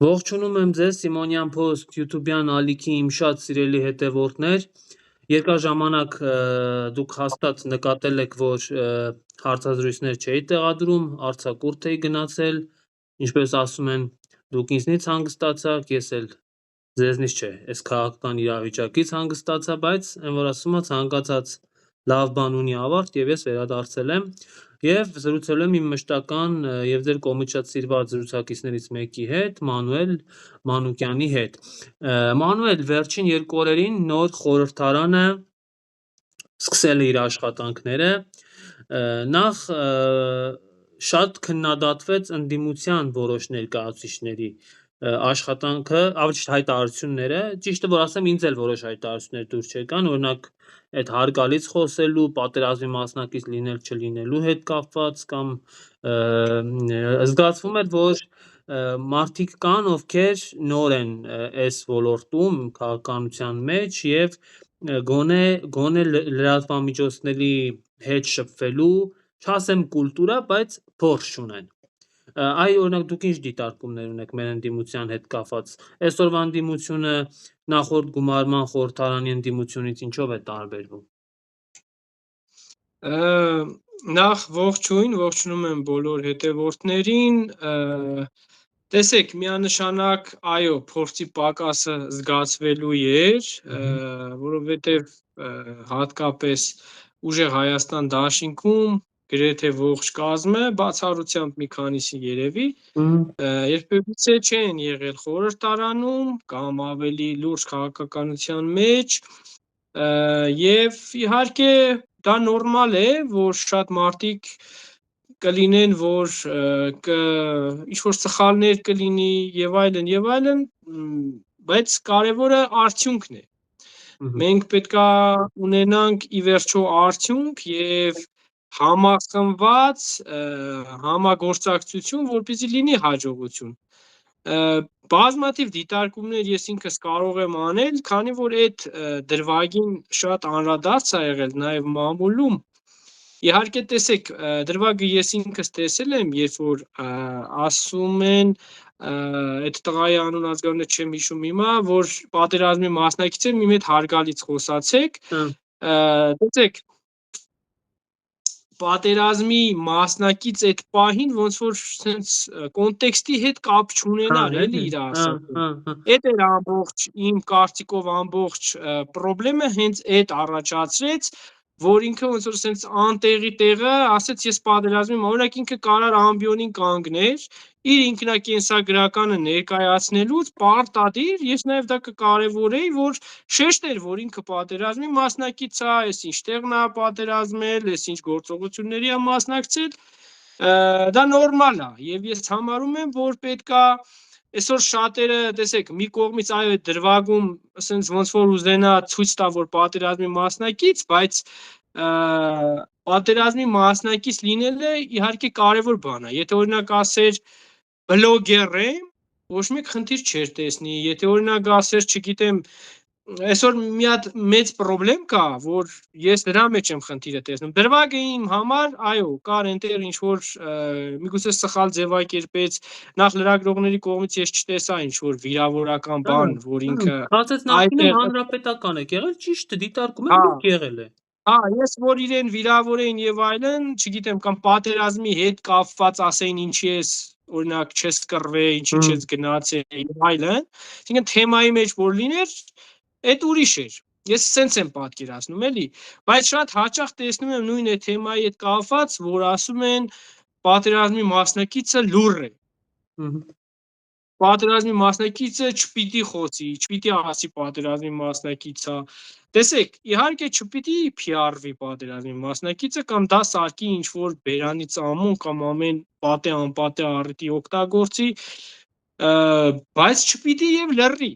Ողջունում եմ ձեզ Սիմոնյան Post YouTube-յան ալիքի իմ շատ սիրելի հետևորդներ։ Երկար ժամանակ դուք հաստատ նկատել եք, որ հարցազրույցներ չէի տեղադրում, արձակուրդ էի գնացել, ինչպես ասում են, դուք ինձնից հանգստացաք, ես էլ ձեզնից չէ, այս քաղաքական իրավիճակից հանգստացա, բայց այն որ ասում եմ, ցանկացած լավ բան ունի ավարտ եւ ես վերադարձել եմ եւ զրուցել եմ իմ մշտական եւ ձեր կողմից շատ սիրված զրուցակիցներից մեկի հետ, Մանուել Մանուկյանի հետ։ Մանուել վերջին 2 օրերին նոր խորհրդարանը սկսել է իր աշխատանքները։ Նախ շատ քննադատվեց ընդդիմության որոշ ներկայացուցիչների աշխատանքը, ավելի ճիշտ հայտարարությունները, ճիշտը որ ասեմ, ինձ էլ որոշ հայտարարություններ դուր չեկան, օրինակ այդ հարգալից խոսելու, պատերազմի մասնակից լինել չլինելու հետ կապված կամ զգացվում էր, որ մարդիկ կան, ովքեր նոր են այս ոլորտում քաղաքականության մեջ եւ գոնե լրատվամիջոցների հետ շփվելու, չասեմ կուլտուրա, բայց փորձ չունեն։ Այ օրինակ դուք ինչ դիտարկումներ ունեք մեր ընդդիմության հետ կապված։ Այսօրվա ընդդիմությունը նախորդ գումարման խորհրդարանի ընդդիմությունից ինչով է տարբերվում։ Նախ ողջունում եմ բոլոր հետևորդներին, տեսեք, միանշանակ, այո, փորձի պակասը զգացվելու էր, որովհետև հատկապես ուժեղ Հայաստան դաշինքում գրեթե ողջ կազմը, բացառությամբ մի քանիսի երևի, երբևիցե չեն եղել խորհրդարանում կամ ավելի լուրջ քաղաքականության մեջ, եւ իհարկե դա նորմալ է, որ շատ մարդիկ կլինեն, որ ինչ-որ սխալներ կլինի եւ այլն, բայց կարևորը արդյունքն է։ Մենք պետքա ունենանք ի վերջո արդյունք եւ համախմբված համագործակցություն, որպեսզի լինի հաջողություն։ Բազմաթիվ դիտարկումներ ես ինքս կարող եմ անել, քանի որ այդ դրվագին շատ անդրադարձ ա եղել նաեւ մամուլում։ Իհարկե տեսեք, դրվագը ես ինքս տեսել եմ, երբ որ ասում են այդ տղայի անուն ազգանունը չեմ հիշում հիմա, որ պատերազմի մասնակից է, մի մեծ հարգալից խոսացեք, տեսեք, պատերազմի մասնակից այդ պահին ոնց որ sense կոնտեքստի հետ կապ չունենար էլի իր ասածը։ Այդ էր ամբողջ իմ կարծիքով ամբողջ խնդրեմը հենց այդ առաջացրեց, որ ինքը ոնց որ sense անտեղի տեղը ասեց ես պատերազմի օրինակ ինքը կարար ամբիոնին կանգներ իր ինքնակենսագրականը ներկայացնելուց պարտադիր ես նաև դա կկարևորեի, որ շեշտեր, որ ինքը պատերազմի մասնակից է, այս ինչ տեղն է պատերազմել, այս ինչ գործողությունների է մասնակցել, դա նորմալ է եւ ես համարում եմ, որ պետքա այսօր շատերը, տեսեք, մի կողմից այո այդ դրվագում ասենց ոնց որ ուզենա ցույց տա, որ պատերազմի մասնակից, բայց պատերազմի մասնակից լինելը իհարկե կարևոր բան է։ Եթե օրինակ ասեր բլոգեր եմ, ոչ մեկ խնդիր չէր տեսնի, եթե օրինակ ասեր, չգիտեմ, այսօր մի հատ մեծ խնդրեմ կա, որ ես դրա մեջ եմ խնդիրը տեսնում։ Դրվագը իմ համար, այո, կար այնտեղ ինչ որ միգուցե սխալ ձևակերպեց, նախ լրագրողների կողմից ես չտեսա ինչ որ վիրավորական բան, որ ինքը Հացած նախկինում հանրապետական է եղել, ճիշտ է, դիտարկում եմ, դուք եղել է։ Ես որ իրեն վիրավորեին եւ այլն, չգիտեմ, կամ պատերազմի հետ կապված ասեին ինչի ես օրինակ չես կռվել, ինչի չես գնացել եւ այլն, այսինքն թեմայի մեջ որ լիներ, այդ ուրիշ էր։ Ես սենց եմ պատկերացնում, էլի, բայց շատ հաճախ տեսնում եմ նույն այդ թեմայի հետ կապված, որ ասում են պատերազմի մասնակիցը լուր է։ Պատերազմի մասնակիցը չպիտի խոսի, չպիտի ասի պատերազմի մասնակից է։ Տեսեք, իհարկե չպիտի PR-վի պատերազմի մասնակիցը կամ դա սարքի ինչ որ բերանից ամուն կամ ամեն պատե անպատե առիթի օգտագործի, բայց չպիտի եւ լռի,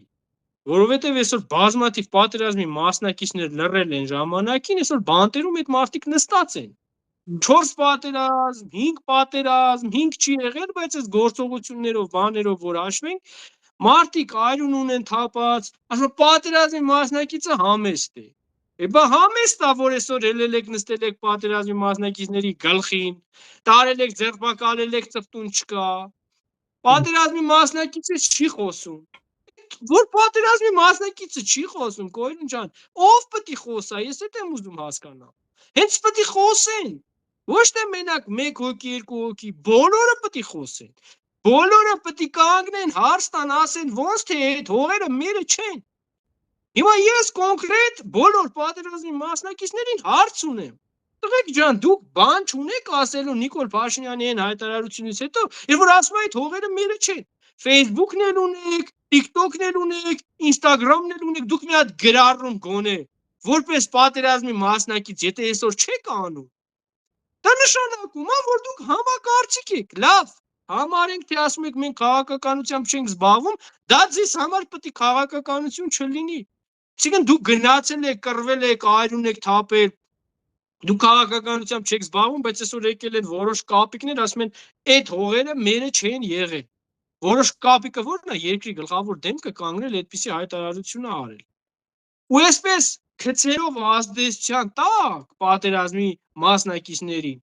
որովհետեւ այսօր բազմաթիվ պատերազմի մասնակիցներ լռել են ժամանակին, այսօր բանտերում այդ մարդիկ նստած են։ 4 պատերազմ, 5 պատերազմ, 5 չի եղել, բայց այս գործողություններով, բաներով որ հաշվենք, մարդիկ այրուն ունեն թափած, ասում պատերազմի մասնակիցը համեստ է։ Բա համեստ է, որ այսօր ելել եք նստել եք պատերազմի մասնակիցների գլխին, տարել եք, ձերբակալել եք, ծպտուն չկա։ Պատերազմի մասնակիցը չի խոսում։ Որ պատերազմի մասնակիցը չի խոսում, Գոյրուն ջան, ով պետք է խոսա, ես էդ եմ ուզում հասկանալ։ Հենց պետք է խոսեն։ Ոչ թե մենակ 1 հոգի, 2 հոգի, բոլորը պետք է խոսեն։ Բոլորը պետք է կանգնեն, հարց տան, ասեն, ոնց թե այդ հողերը մերը չեն։ Հիմա ես կոնկրետ բոլոր պատերազմի մասնակիցներին հարց ունեմ։ Տղեկ ջան, դուք բան չունեք ասելու Նիկոլ Փաշինյանի այն հայտարարությունից հետո, երբ որ ասում այդ հողերը մերը չեն։ Facebook-ն էլ ունեք, TikTok-ն էլ ունեք, Instagram-ն էլ ունեք, դուք մի հատ գրառում գոնե, որպես պատերազմի մասնակից, եթե այսօր չեք անում, դա նշանակում է, որ դուք համակարծիք եք, լավ, համարենք, թե ասում եք մենք քաղաքականությամբ չենք զբաղվում, դա ձեզ համար պետք է քաղաքականություն չլինի։ Այսինքն դուք գնացել եք, կռվել եք, այրուն եք թափել, դուք քաղաքականությամբ չեք զբաղվում, բայց այսօր եկել են որոշ կապիկներ, ասում են, այդ հողերը մերը չեն եղել։ Որոշ կապիկը որն է, երկրի գլխավոր դեմքը կանգնել այդպիսի հայտարարություն արել։ Ու այսպես քցերով ազդեցության տակ պատերազմի մասնակիցներին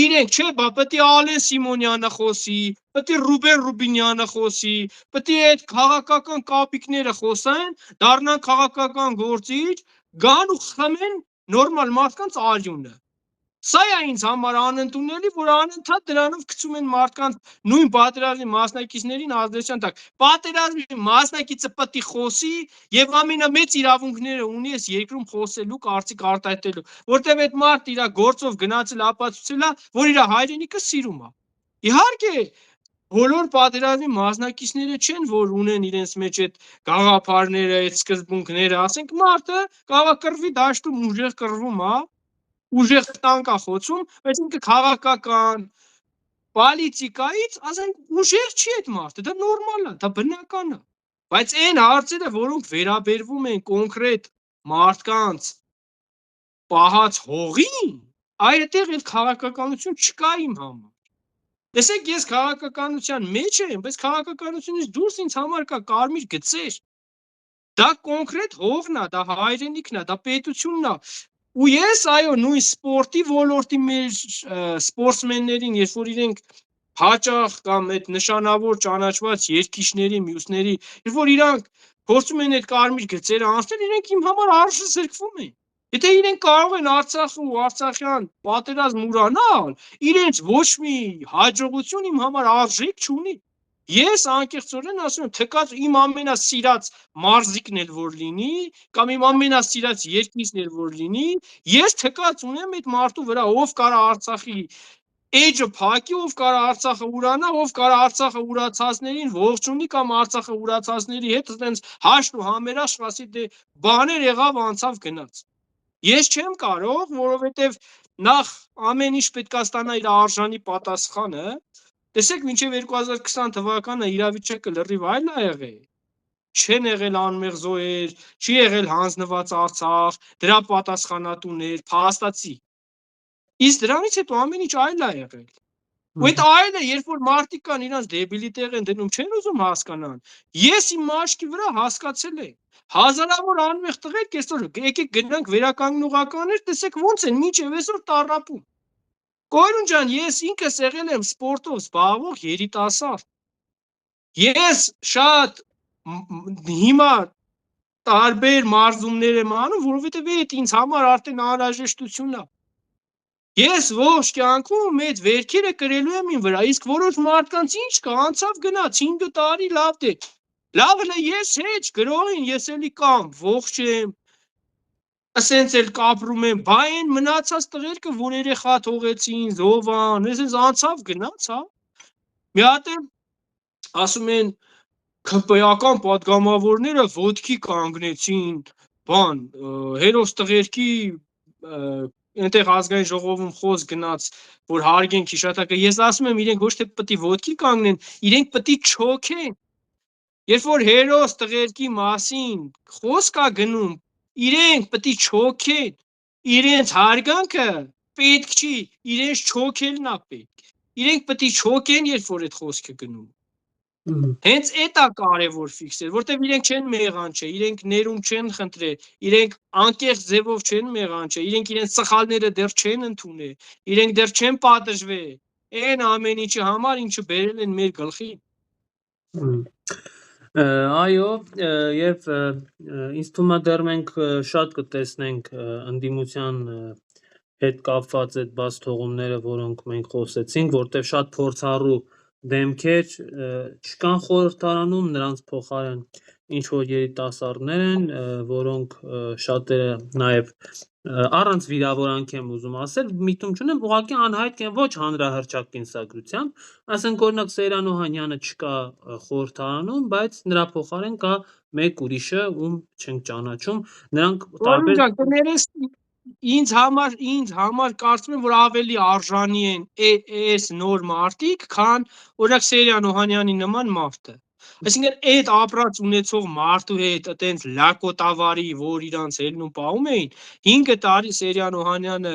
իրենք չէ, բա պետք է Ալեն Սիմոնյանը խոսի, պետք է Ռուբեն Ռուբինյանը խոսի, պետք է այդ քաղաքական կապիկները խոսեն, դառնան քաղաքական գործիչ, գան ու խմեն նորմալ մարդկանց արյունը։ Սա է ինձ համար անընդունելի, որ անընդհատ դրանով գցում են մարդկանց նույն պատերազմի մասնակիցներին ազդեցության տակ։ Պատերազմի մասնակիցը պետք է խոսի եւ ամենամեծ իրավունքները ունի այս երկրում խոսելու, կարծիք արտահայտելու, որտեղ այդ մարդը իր գործով գնացել ապացուցել է, որ իր հայրենիքը սիրում է։ Իհարկե, բոլոր պատերազմի մասնակիցները չեն, որ ունեն իրենց մեջ այդ գաղափարները, այդ սկզբունքները, ասենք մարդը կարող է կռվի դաշտում ուժեղ կռվում է, ուժեղ տանկա խոցում, բայց ինքը քաղաքական պոլիտիկայից, ասենք, ուժեղ չի այդ մարդը, դա նորմալ է, դա բնական է։ Բայց այն հարցերը, որոնք վերաբերվում են կոնկրետ մարդկանց պահած հողին, այդտեղ այդ քաղաքականություն չկա իմ համար։ Տեսեք, ես քաղաքականության մեջ եմ, բայց քաղաքականությունից դուրս ինձ համար կա կարմիր գծեր։ Դա կոնկրետ հողն է, դա հայրենիքն է, դա պետությունն է։ Ու ես, այո, նույն սպորտի ոլորտի մեր սպորտսմեններին, երբ որ իրենք հաճախ կամ այդ նշանավոր ճանաչված երկիշների, մյուսների, երբ որ իրանք փորձում են այդ կարմիր գծերը անցնել, իրենք իմ համար արժե զրկվում են։ Եթե իրենք կարող են Արցախը ու արցախյան պատերազմ ուրանալ, իրենց ոչ մի հաջողություն իմ համար արժեք չունի։ Ես անկեղծորեն ասում եմ, թեկած իմ ամենասիրած մարզիկն էլ որ լինի, կամ իմ ամենասիրած երկիրն էլ որ լինի, ես թեկած ունեմ այդ մարդու վրա, ով կարա Արցախի էջը փակի, ով կարա Արցախը ուրանա, ով կարա Արցախը ուրացածներին ողջունի կամ Արցախը ուրացածների հետ այտենց հաշտ ու համերաշխ ասի, դե բաներ եղավ, անցավ, գնաց։ Ես չեմ կարող, որովհետև նախ ամեն ինչ պետք է ստանա իր արժանի պատասխանը։ Տեսեք, մինչև 2020 թվականը իրավիճակը լրիվ այլ է եղել։ Չեն եղել անմեղ զոհեր, չի եղել հանձնված Արցախ, դրա պատասխանատուներ, փաստացի։ Իսկ դրանից հետո ամեն ինչ այլ է եղել։ Ու այդ այլը, երբ որ մարդիկ կան իրանց դեբիլի տեղ են դնում, չեն ուզում հասկանան։ Ես իմ մաշկի վրա հասկացել եմ։ Հազարավոր անմեղ տղերք այսօր եկեք գնանք վերականգնողականներ, տեսեք ոնց են մինչև այսօր տառապում։ Գոյրուն ջան, ես ինքս եղել եմ սպորտով զբաղվող երիտասարդ։ Ես շատ հիմա տարբեր մարզումներ եմ անում, որովհետև այդ ինձ համար արդեն անհրաժեշտություն է։ Ես ողջ կյանքում այդ վերքերը կրելու եմ իմ վրա, իսկ որոշ մարդկանց ինչ կա, անցավ գնաց 5 տարի լավ դե։ Լավն է ես հեչ գրողին, ես էլի կամ ողջ եմ, ասենց էլ կապրում եմ, բա այն մնացած տղերքը, որ երեխա թողեցին, զոհան, այսպես անցավ գնաց, հա։ Մի հատ էլ ասում են ՔՊ-ական պատգամավորները ոտքի կանգնեցին, բան, հերոս տղերքի այնտեղ ազգային ժողովում խոսք գնաց, որ հարգենք հիշատակը, ես ասում եմ, իրենք ոչ թե պետք է ոտքի կանգնեն, իրենք պետք է չոքեն։ Երբ որ հերոս տղերքի մասին խոսք է գնում, իրենք պետք է չոքեն, իրենց հարգանքը պետք չի, իրենց չոքելն է պետք։ Իրենք պետք է չոքեն, երբ որ այդ խոսքը գնում։ Հենց այդ է կարևոր ֆիքսել, որտեղ իրենք չեն մեղանչել, իրենք ներում չեն խնդրել, իրենք անկեղծ ձևով չեն մեղանչել, իրենք իրենց սխալները դեռ չեն ընդունել, իրենք դեռ չեն պատժվել, այն ամեն ինչի համար, ինչը բերել են մեր գլխին։ Այո, եւ ինձ թվում է դեռ մենք շատ կտեսնենք ընդդիմության հետ կապված այդ բաց թողումները, որոնք մենք խոսեցինք, որտեղ շատ փորձառու դեմքեր չկան խորհրդարանում, նրանց փոխարեն ինչ որ երիտասարդներ են, որոնք շատերը նաև առանց վիրավորանք եմ ուզում ասել, միտում չունեմ, ուղղակի անհայտ են ոչ հանրահռչակ կենսագրությամբ, ասենք օրինակ Սեյրան Օհանյանը չկա խորհրդարանում, բայց նրա փոխարեն կա մեկ ուրիշը, ում չենք ճանաչում, նրանք տարբեր Օրինակ կներես ինձ համար կարծում եմ որ ավելի արժանի են այս նոր մարդիկ, քան օրինակ Սերյան Օհանյանի նման մարդը։ Այսինքն այդ ապրած ունեցող մարդու հետ այտենց լակոտավարի, որ իրանց ելնում պահում էին, 5 տարի Սերյան Օհանյանը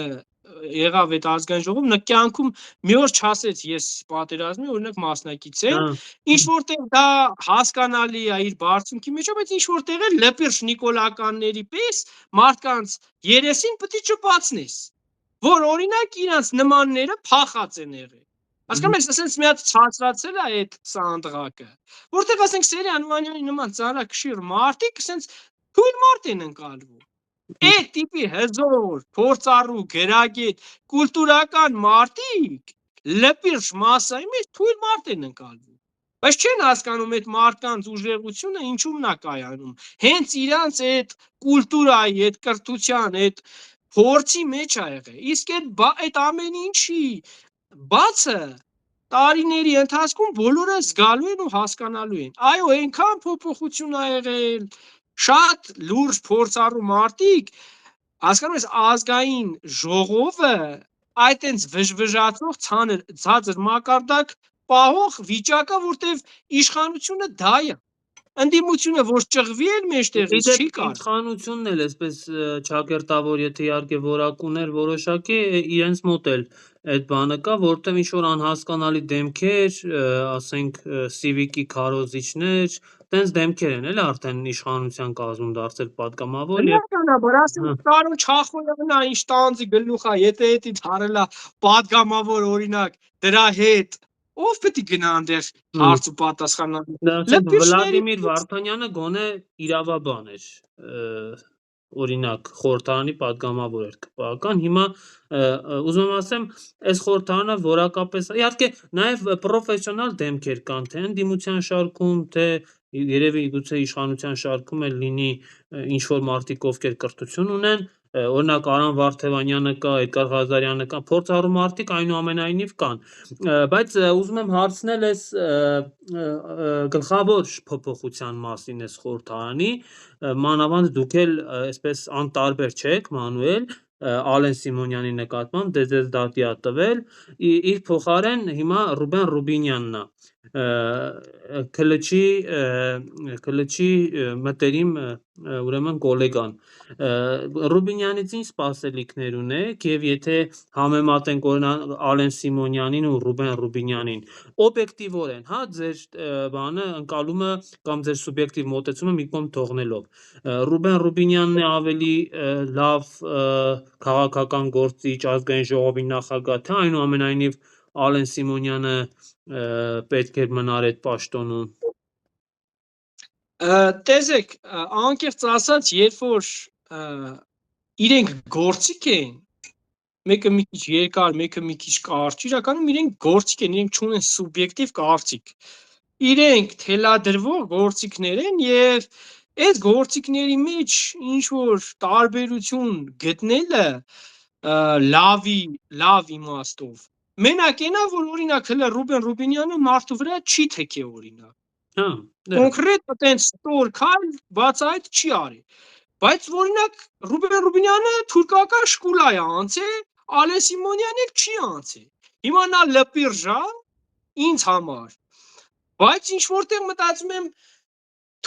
եղավ այդ ազգային ժողովում, նա կյանքում մի օր չասեց ես պատերազմի օրինակ մասնակից եմ, ինչ որտեղ դա հասկանալի է իր բարձունքի մեջ, բայց ինչ որտեղ է լպիրշ նիկոլականների պես մարդկանց երեսին պետք է չբացնես, որ օրինակ իրանց նմանները փախած են եղել։ Հասկանում ես, ասենց մի հատ ցածրացել է այդ սանդղակը, որտեղ ասենք Սերյան Օհանյանի նման ծանրակշիռ մարդիկ ասենց թույլ մարդ են ընկալվում։ Այդ տիպի հզոր, փորձառու, գրագետ, կուլտուրական մարդիկ լպիրշ մասայի մեջ թույլ մարդ են ընկալվում։ Բայց չեն հասկանում այդ մարդկանց ուժեղությունը ինչու՞մն է կայանում։ Հենց իրանց այդ կուլտուրայի, այդ կրթության, այդ փորձի մեջ է եղել։ Իսկ այդ ամեն ինչի բացը տարիների ընթացքում բոլորը զգալու են ու հասկանալու են։ Այո, այնքան փոփոխություն ա եղել, շատ լուրջ փորձառու մարդիկ, հասկանում ես, ազգային ժողովը այտենց վժվժացող ցածր մակարդակ պահող վիճակը, որտեվ իշխանությունը դա է։ Ընդդիմությունը որ ճղվի էլ մեջտեղից չի կարող։ Իշխանությունն էլ այսպես ճակերտավոր, եթե իհարկե որակուներ որոշակի իրենց մոտ էլ այդ բանը կա, որտեղ ինչ որ անհասկանալի դեմքեր, ասենք սիվիկի քարոզիչներ, տենց դեմքեր են էլ արդեն իշխանության կազմում դարձել պատգամավոր եւ բնականաբար ասենք Կարոն Չախոյանը ինչ տանձի գլուխ է, եթե էդի դարելա պատգամավոր օրինակ դրա հետ ով պետք է գնա այնտեղ հարց ու պատասխան Վլադիմիր Վարդանյանը գոնե իրավաբան էր, օրինակ խորհրդարանի падգամավոր էր ԿՊԱ-ական, հիմա ուզում եմ ասեմ, այս խորհրդարանը որակապես իհարկե նաև պրոֆեսիոնալ դեմքեր կան, թե ընդդիմության շարքում, թե երևի գուցե իշխանության շարքում էլ լինի ինչ որ մարդիկ, ովքեր կրթություն ունեն, օրինակ Արամ Վարդևանյանը կա, Էդգար Ղազարյանը կա, փորձառու մարդիկ այնուամենայնիվ կան, բայց ուզում եմ հարցնել այս գլխավոր փոփոխության մասին այս խորհրդարանի, մանավանդ դուք էլ այսպես անտարբեր չեք, Մանուել, Ալեն Սիմոնյանի նկատմամբ ձեզ դատի ա տվել, իր փոխարեն հիմա Ռուբեն Ռուբինյանն է, Քլչի մտերիմ ուրեմն գոլեգան, Ռուբինյանից ինչ սպասելիքներ ունեք եւ եթե համեմատենք օրինակ Ալեն Սիմոնյանին ու Ռուբեն Ռուբինյանին, օբյեկտիվորեն, հա, ձեր բանը ընկալումը կամ ձեր սուբյեկտիվ մոտեցումը մի կողմ թողնելով, Ռուբեն Ռուբինյանն է ավելի լավ քաղաքական գործիչ, ազգային ժողովի նախագահ, թե այնուամենայնիվ Ալեն Սիմոնյանը պետք էր մնար այդ պաշտոնում։ Տեսեք, անկեղծ ասած, երբ որ իրենք գործիք են, մեկը մի քիչ երկար, մեկը մի քիչ կարճ, իրականում իրենք գործիք են, իրենք չունեն սուբյեկտիվ կարծիք։ Իրենք թելադրվող գործիքներ են եւ այդ գործիքների մեջ ինչ որ տարբերություն գտնելը լավ իմաստով մենակ այնա, որ օրինակ հələ Ռուբեն Ռուբինյանը մարդու վրա չի թեքե օրինակ։ Կոնկրետ այտենց ստոր քայլ բաց այդ չի արի։ Բայց օրինակ Ռուբեն Ռուբինյանը թուրքական շկուլա է անցել, Ալեն Սիմոնյանն էլ չի անցել։ Հիմա նա լպիրժ է ինձ համար։ Բայց ինչ որտեղ մտածում եմ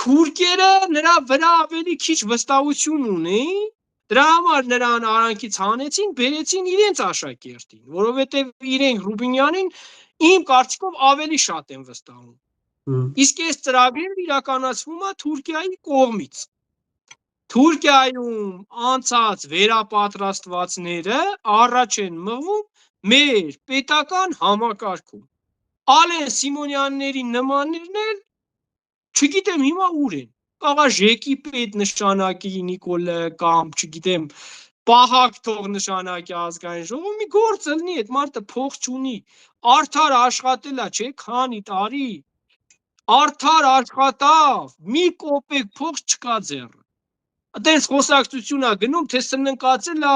թուրքերը նրա վրա ավելի քիչ վստահություն ունեին, դրա համար նրան արանքից հանեցին, բերեցին իրենց աշակերտին, որովհետև իրենք Ռուբինյանին իմ կարծիքով ավելի շատ են վստահում։ Իսկ այս ծրագիրը իրականացվում է Թուրքիայի կողմից։ Թուրքիայում անցած վերապատրաստվածները առաջ են մղվում մեր պետական համակարգում։ Ալեն Սիմոնյանների նմաններն էլ Չգիտեմ հիմա ուր են։ Կաղա ժեկի պետ նշանակի Նիկոլը կամ չգիտեմ պահակ թող նշանակի ազգային ժողով մի գործ լինի, այդ մարդը փող չունի, արդար աշխատելա, չէ, քանի տարի, արդար աշխատավ, մի կոպեկ փող չկա ձեռը։ Այդպես խոսակցություն է գնում, թե սննկացել է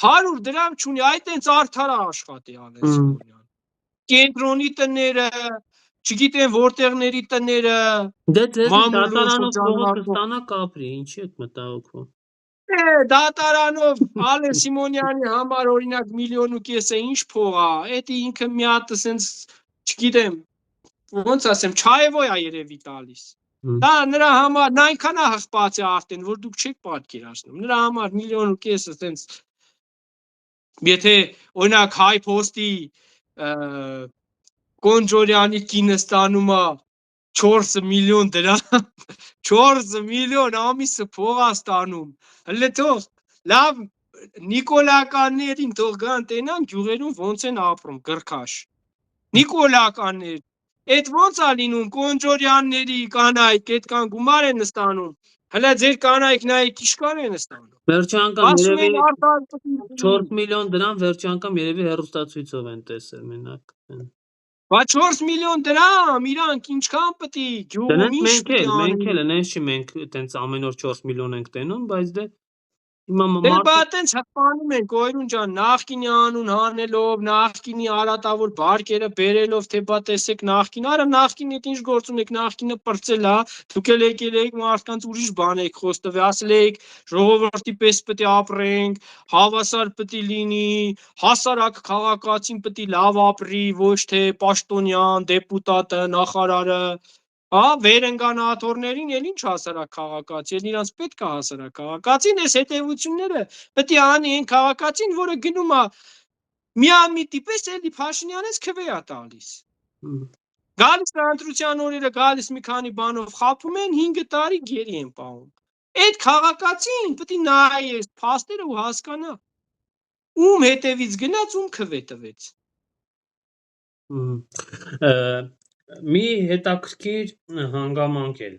100 դրամ չունի, այդ այնց արդար աշխատի Ալեն Սիմոնյան։ Կենտրոնի տները, չգիտեմ որտեղների տները, Դե ձեր մամուլում դատարանով փողը շրջաններում կստանա կապրի, ինչի եք մտահոգվում։ դատարանով Ալեն Սիմոնյանի համար օրինակ 1.5 միլիոն է ինչ փող է, այդ ինքը մի հատ ասենց չգիտեմ, ոնց ասեմ, չայևոյ է երևի տալիս։ Դա նրա համար նա այնքան է հղպած է արդեն, որ դուք չեք պատկերացնում։ Նրա համար 1.5 միլիոն ասենց եթե օրինակ Հայ Փոստի Կոնջորյանի կինը ստանում է 4 միլիոն դրամ, 4 միլիոն ամիսը փող է ստանում։ Հələ թող լավ նիկոլականներին թող գան տենան գյուղերում ոնց են ապրում գրքաշ։ Նիկոլականներ Այդ ոնց է լինում Կոնջորյանների կանայք այդքան գումար են ստանում, հələ ձեր կանայք նայեք ինչքան են ստանում։ Վերջի անգամ Ասում են երևի արդար 4 միլիոն դրամ վերջի անգամ երևի հեռուստացույցով են տեսել մենակ։ Բա 4 միլիոն դրամ, իրանք ինչքան պետք է գյուղում Դրանց ինչ մենք պետք է էլ, անեն։ այնպես չի մենք այտենց ամեն օր 4 միլիոն ենք տենում, բայց դե հիմա Դե բա մարդիկ այտենց հպանում են Կոյրուն ջան, նախկինի անուն հանելով, նախկինի արատավոր բարկերը բերելով, թե բա տեսեք նախկին, արա նախկինի հետ ինչ գործ ունեք, նախկինը պրծել է, դուք էլ եկել եք մարդկանց ուրիշ բան եք խոստովի, ասել եք ժողովրդի պես պետք է ապրենք, հավասար պետք է լինի, հասարակ քաղաքացին պետք է լավ ապրի, ոչ թե պաշտոնյան, դեպուտատը, նախարարը։ Վերընկանաթորներին էլ ինչ հասարակ քաղաքացի, էլ իրանց պետք է հասարակ քաղաքացին, այս հետևությունները պետք է անի այն քաղաքացին, որը գնում է միամիտի պես էլի Փաշինյանից քվե է տալիս։ Գալիս ընտրության օրերը գալիս մի քանի բանով խափում են 5 տարի գերի են պահում։ Այդ քաղաքացին պետք է նայի այս փաստերը ու հասկանա ում հետևից գնաց, ում քվե տվեց։ Մի հետաքրքիր հանգամանք էլ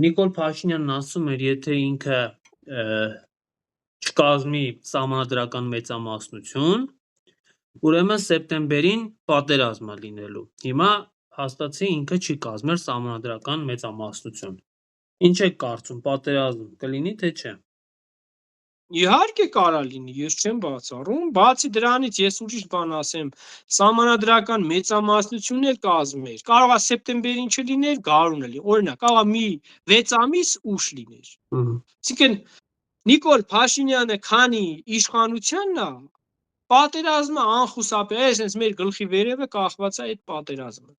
Նիկոլ Փաշինյանն ասում էր, եթե ինքը չկազմի սահմանադրական մեծամասնություն, ուրեմն սեպտեմբերին պատերազմ է լինելու։ Հիմա հաստատեցի ինքը չի կազմել սահմանադրական մեծամասնություն։ Ինչ եք կարծում, պատերազմ կլինի թե չէ։ Իհարկե կարա լինի, ես չեմ բացառում, բացի դրանից ես ուրիշ բան ասեմ, սահմանադրական մեծամասնություն էլ կազմեր, կարող է սեպտեմբերին չլիներ, գարունը լինի, օրինակ, կարող է մի 6 ամիս ուշ լիներ։ Այսինքն Նիկոլ Փաշինյանը քանի իշխանությանն է, պատերազմը անխուսափելի, այսպես մեր գլխի վերևը կախված է այդ պատերազմը։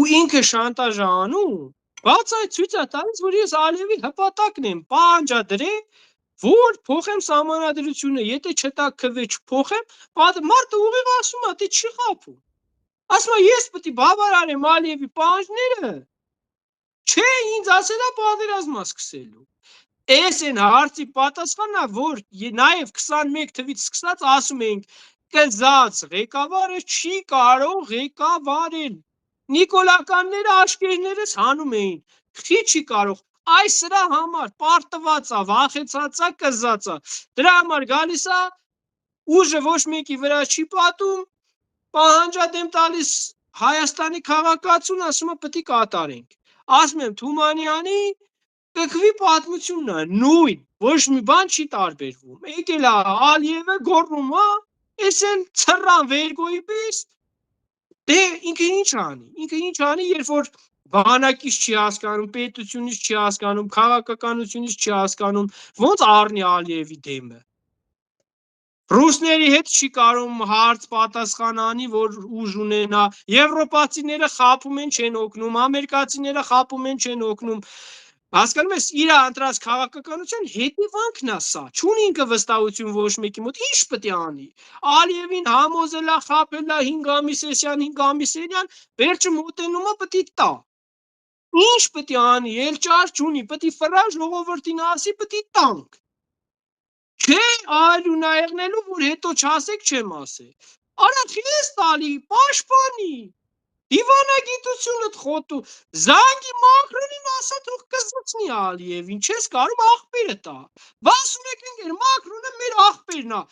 Ու ինքը շանտաժ է անում, բաց այդ ցույց է տալիս, որ ես Ալիևի հպատակն եմ, պահանջադրել որ փոխեմ սահմանադրությունը, եթե չտակ քվե չփոխեմ, մարդը ուղիղ ասում է, դե չի խափում։ Ասում է, ես պետք է բավարարեմ Ալիևի պահանջները, չէ, ինձ ասել է պատերազմ սկսելու։ Այս են հարցի պատասխանն է, որ նաև 21 թվից սկսած ասում ենք, կզած ղեկավարը չի կարող ղեկավարել։ Նիկոլականները աշկերտներս հանում էին, չի կարող։ Այս սրա համար պարտված է, վախեցած է, կզած է։ Դրա համար գալիս է ուժը ոչ մեկի վրա չի պատում, պահանջադեմ տալիս Հայաստանի քաղաքացուն, ասում է պետք է կատարենք։ Ասում եմ Թումանյանի կքվի պատմությունն է, նույն, ոչ մի բան չի տարբերվում։ Եկել է Ալիևը գոռում, էս էլ ցռան վերգոյի պես։ Դե ինքը ինչ անի, երբ որ բանակից չի հասկանում, պետությունից չի հասկանում, քաղաքականությունից չի հասկանում, ոնց առնի Ալիևի դեմը։ Ռուսների հետ չի կարող հարց պատասխան անի, որ ուժ ունենա, եվրոպացիները խափում են չեն օգնում, ամերիկացիները խափում են չեն օգնում։ Հասկանում ես, իր ընտրած քաղաքականության հետևանքն է սա։ Չունի ինքը վստահություն ոչ մեկի մոտ, ինչ պետք է անի։ Ալիևին համոզելա, խափելա 5 ամիս էսյան, 5 ամիս էնյան, վերջը մոտենումը պետք է տա։ Ինչ պետք է անի, էլ ճար չունի, պետք է ֆրա ժողովրդին ասի, պետք է տանք։ Չէ, այլու նայեղնելու, որ հետո չասեք, չեմ ասել։ Արա քիզ տալի, պաշտպանի։ Դիվանագիտությունը խոտու զանգի Մակրոնին ասա թող կզցնի Ալիևին, չես կարում աղբերը տա։ Բասուրեք ընկեր, Մակրոնը մեր աղբերն է։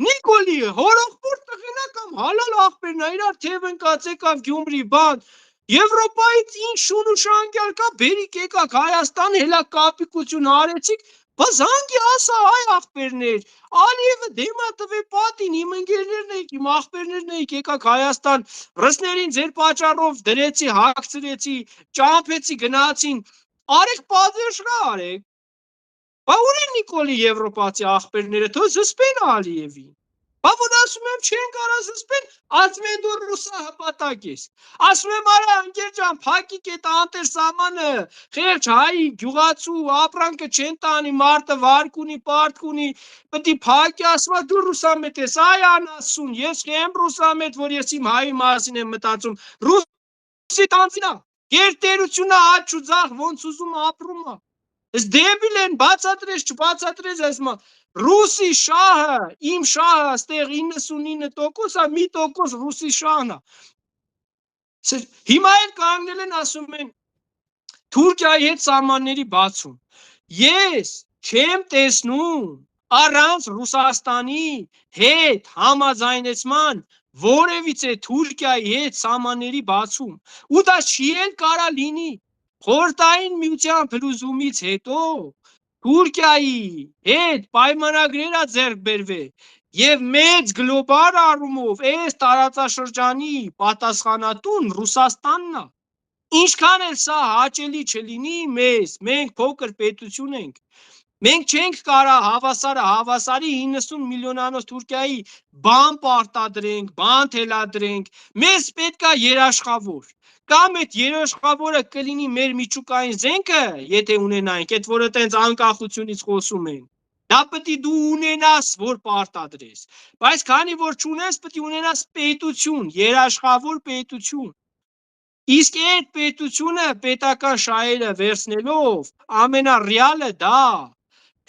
Նիկոլի հորողբորդ տղենա կամ հալալ աղբերն է, իրար թև ընկած եկավ Գյումրի բան։ Եվրոպայից ինչ շուն ու շանգյալ կա, բերիք եկաք Հայաստան, հելա կապիկություն արեցիք, բա զանգի ասա այ աղբերներ, Ալիևը դեմա տվե պատին, իմ ընկերներն եք, իմ աղբերներն եք, եկաք Հայաստան, ռսներին ձեր պատճառով դրեցի, հագցրեցի, ճամփեցի, գնացին, արեք պատվեշրա արեք։ Բա ուր են Նիկոլի եվրոպացի աղբերները, թող զսպեն Ալիևին։ Բա որ ասում եմ չեն կարա զսպեն, ասում են դու ռուսա հպատակ ես։ Ասում եմ արա ընկեր ջան, փակիկ այդ անտեր սամանը, խեղճ հայի գյուղացու ապրանքը չեն տանի, մարդը վարկ ունի, պարտք ունի, պետք է փակի, ասում դու ռուսամետ ես, այ անասուն, ես չեմ ռուսամետ, որ ես իմ հայի մասին եմ մտածում։ Ռուսի տանձինա, գերտերությունը աճ ու ձախ ոնց ուզում ապրում է։ Ես դեբիլ են, բացատրես, չբացատրես ասма ռուսի շահը, իմ շահը աստեղ 99% 1% ռուսի շահն է։ Հիմա էլ կանգնել են ասում են Թուրքիայի հետ սահմանների բացում։ Ես չեմ տեսնում առանց Ռուսաստանի հետ համաձայնեցման որևիցե Թուրքիայի հետ սահմանների բացում։ Ու դա չի էլ կարա լինի։ Խորհրդային միության փլուզումից հետո Թուրքիայի հետ պայմանագրեր է ձեռք բերվել եւ մեծ գլոբալ առումով այս տարածաշրջանի պատասխանատուն Ռուսաստանն է։ Ինչքան էլ սա հաճելի չլինի մեզ, մենք փոքր պետություն ենք։ Մենք չենք կարա հավասարի 90 միլիոնանոց Թուրքիայի բան պարտադրենք, բան թելադրենք, մեզ պետք է երաշխավոր։ Կամ այդ երաշխավորը կլինի մեր միջուկային զենքը, եթե ունենանք, այդ որը տենց անկախությունից խոսում են, դա պետք է դու ունենաս, որ պարտադրես, բայց քանի որ չունես, պետք է ունենաս պետություն, երաշխավոր պետություն։ Իսկ այդ պետությունը պետական շահերը վերցնելով, ամենառեալը դա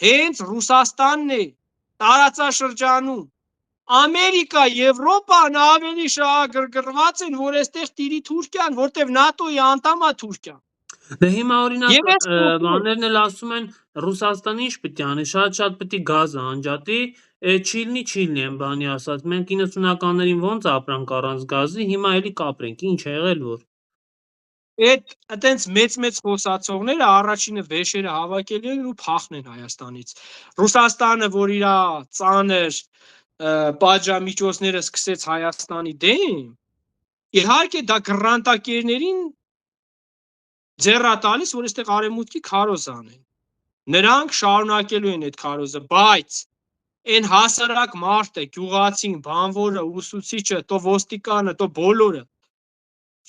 հենց Ռուսաստանն է, տարածաշրջանում։ Ամերիկա, Եվրոպան ավելի շահագրգռված են, որ այստեղ տիրի Թուրքիան, որտեղ ՆԱՏՕ-ի անդամ է Թուրքիան։ Դե հիմա օրինակ բաներն էլ ասում են Ռուսաստանը ինչ պետք է անի, շատ պետք է գազը անջատի, չիլնի են բանի ասած, մենք 90-ականներին ոնց ապրանք առանց գազի, հիմա էլի կապրենք, ինչ է եղել որ։ Այդ այտենց մեծ խոսացողները առաջինը վեշերը հավաքել են ու փախն են Հայաստանից։ Ռուսաստանը, որ իր ծանր պատժամիջոցները սկսեց Հայաստանի դեմ, իհարկե դա գրանտակերներին ձեռա տալիս, որ այստեղ արևմուտքի քարոզ անեն։ Նրանք շարունակելու են այդ քարոզը, բայց այն հասարակ մարդը, գյուղացին, բանվորը, ուսուցիչը, տո ոստիկանը, տո բոլորը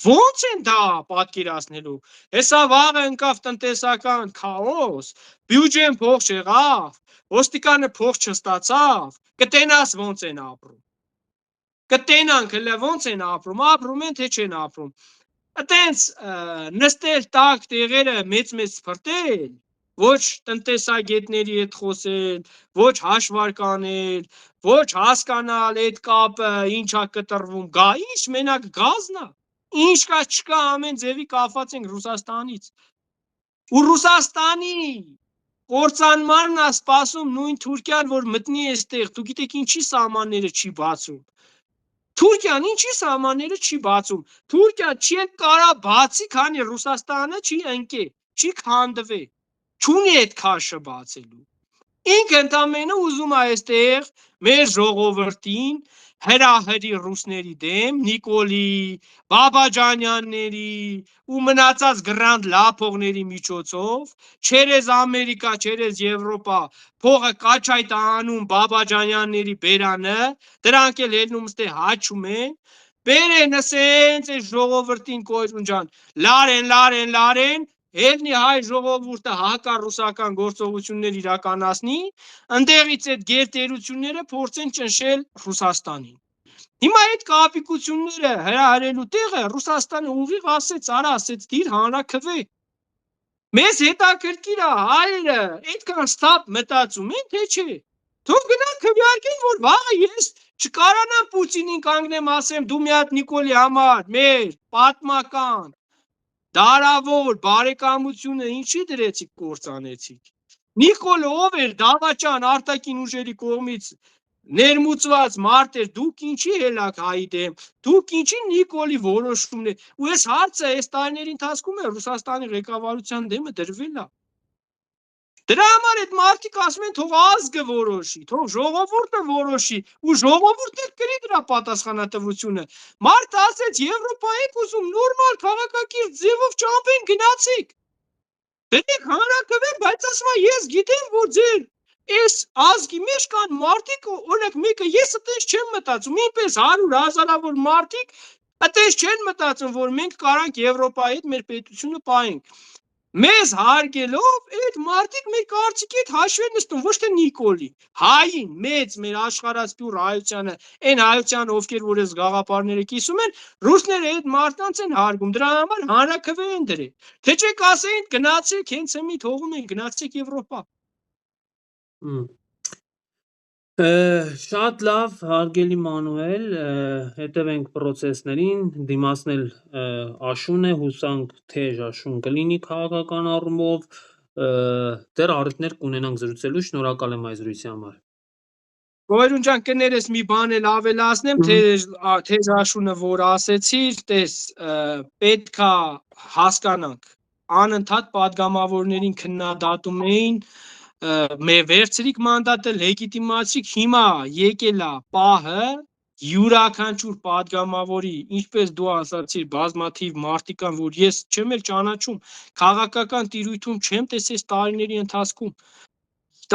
ոնց են դա պատկերացնելու։ Հեսա վաղը ընկավ տնտեսական քաոս, բյուջեն փող չեղավ, ոստիկանը փող չստացավ, կտենաս ոնց են ապրում։ Կտենանք հələ ոնց են ապրում են թե չեն ապրում։ Այտենց նստել տակ տեղերը մեծ ֆրտել, ոչ տնտեսագետների հետ խոսել, ոչ հաշվարկանել, ոչ հասկանալ այդ կապը ինչա կտրվում, գա, ինչ մենակ գազն է, ինչ կա չկա ամեն ձևի կապված ենք Ռուսաստանից։ Ու Ռուսաստանի կործանմանն է սպասում նույն Թուրքիան, որ մտնի այստեղ, դու գիտեք ինչի սահմանները չի բացում։ Թուրքիան ինչի սահմանները չի բացում։ Թուրքիան չի կարա բացի, քանի Ռուսաստանը չի ընկե, չի քանդվե, չունի այդ քաշը բացելու։ Ինքը ընդամենը ուզում է այստեղ մեր ժողովրդին հրահրի ռուսների դեմ, Նիկոլի, Բաբաջանյանների ու մնացած գրանտ լափողների միջոցով, չերեզ Ամերիկա, չերեզ Եվրոպա, փողը կաչայտ անում Բաբաջանյանների բերանը, դրանք էլ ելնում ստե հաչում են, բերեն ասենց այս ժողովրդին կոյրուն ջան, լարեն, Հերնի հայ ժողովուրդը հակառուսական գործողություններ իրականացնի, ընդեղից այդ գերտերությունները փորձեն ճնշել Ռուսաստանին։ Հիմա այդ կապիկությունները հրահրելու տեղը Ռուսաստանը ուղիղ ասեց, արա ասեց դիր հանրաքվե։ Մեզ հետաքրքիր է հայերը այդքան ստապ մտածում են, թե չէ։ Թող գնան քվեարկեն, որ վաղը ես Չկարանամ Պուտինին կանգնեմ ասեմ դու մի հատ Նիկոլի համար մեր պատմական դարավոր բարեկամությունը ինչի դրեցիք կործանեցիք։ Նիկոլը ով էր դավաճան արտաքին ուժերի կողմից ներմուծված մարդ էր, դուք ինչի հելաք հայի դեմ, դուք ինչի Նիկոլի որոշումն է, ու այս հարցը այս տարիների ընթացքում է Ռուսաստանի ղեկավարության դեմը դրվել է։ Դրա համար այդ մարդիկ ասում են թող ազգը որոշի, թող ժողովուրդը որոշի, ու ժողովուրդը կրի դրա պատասխանատվությունը։ Մարդը ասեց Եվրոպայից ուզում նորմալ քաղաքակիրթ ձևով ճամփեն գնացիք։ Դեք հանրակրվեն, բայց ասում ես գիտեմ, որ ձեր այս ազգի մեջ կան մարդիկ, օրինակ մեկը ես այդպես չեմ մտածում, ինպես 100,000-ավոր մարդիկ այդպես չեն մտածում, որ մենք կարանք Եվրոպայի հետ մեր պետությունը պահենք։ Մեզ հարգելով այդ մարդիկ մեր կարծիքի հետ հաշվի են նստում, ոչ թե Նիկոլի, հային, մեծ մեր աշխարհասփյուռ հայությանը, այն հայության ովքեր որ այս գաղափարները կիսում են, ռուսները այդ մարդկանց են հարգում, դրա համար հանրաքվե են դրել։ Թե չեք ասեին գնացեք, հենց հիմի թողում են գնացեք Եվրոպա։ Շատ լավ, հարգելի Մանուել, հետևենք process-ներին, դիմացն էլ աշուն է, հուսանք թեժ աշուն կլինի քաղաքական առումով, դեռ առիթներ կունենանք զրուցելու, շնորհակալ եմ այս զրույցի համար։ Գոյրուն ջան, կներես մի բան էլ ավելացնեմ, թեժ աշունը որ ասեցիր, տես պետքա հասկանանք, անընդհատ падգամավորներին քննադատում էին, մեր վերցրիկ մանդատը լեգիտիմացրիկ, հիմա եկել է պահը յուրաքանչյուր падգամավորի, ինչպես դու ասացիր, բազմաթիվ մարդիկ կան, որ ես չեմ էլ ճանաչում, քաղաքական տիրույթում չեմ տեսել տարիների ընթացքում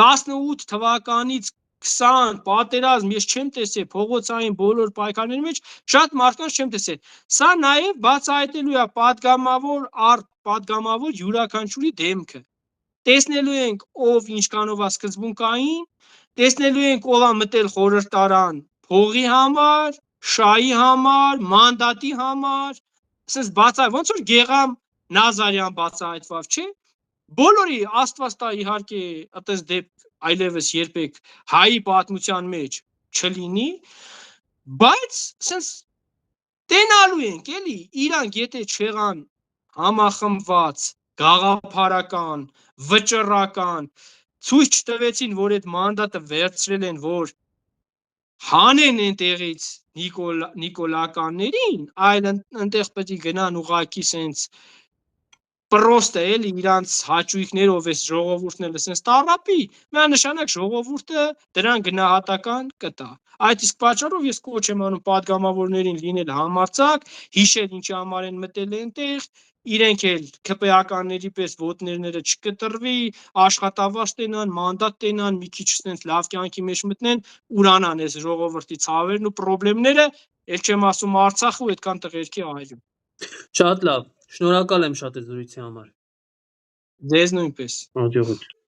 18 թվականից 20 պատերազմ ես չեմ տեսել փողոցային բոլոր պայքարների մեջ շատ մարդկանց չեմ տեսել։ Սա նաև բացահայտելու է падգամավոր յուրաքանչյուրի դեմքը։ Տեսնելու ենք ով ինչքանով է սկզբունքային, տեսնելու ենք ով է մտել խորհրդարան փողի համար, շայի համար, մանդատի համար, ասես ոնց որ Գեգամ Նազարյան բացահայտված, չէ՞։ Բոլորի Աստված տա իհարկե այդպես դեպք այլևս երբեք հայի պատմության մեջ չլինի, բայց ասես տենալու ենք էլի, իրանք եթե չեղան համախմբված, գաղափարական, վճռական, ցույց չտվեցին, որ այդ մանդատը վերցրել են, որ հանեն այնտեղից նիկոլականներին, այլ այնտեղ պետք է գնան ուղակի սենց պրոստը էլի իրանց հաճույքներով այս ժողովուրդն էլ սենց տառապի, միանշանակ ժողովուրդը դրան գնահատական կտա։ Այդ իսկ պատճառով ես կոչ եմ անում падգամավորներին լինել համարձակ, հիշել ինչի համար են մտել այնտեղ, իրենք էլ ԿՊԱ-ականների պես ոտներները չկտրվի, աշխատավարձ տենան, մանդատ տենան, մի քիչ սենց լավ կյանքի մեջ մտնեն, ուրանան այս ժողովրդի ցավերն ու խնդիրները, ել չեմ ասում Արցախը ու այդքան տղերքի այրում։ Շատ լավ, շնորհակալ եմ շատ այս զրույցի համար։ Ձեզ նույնպես։ Հաջողություն։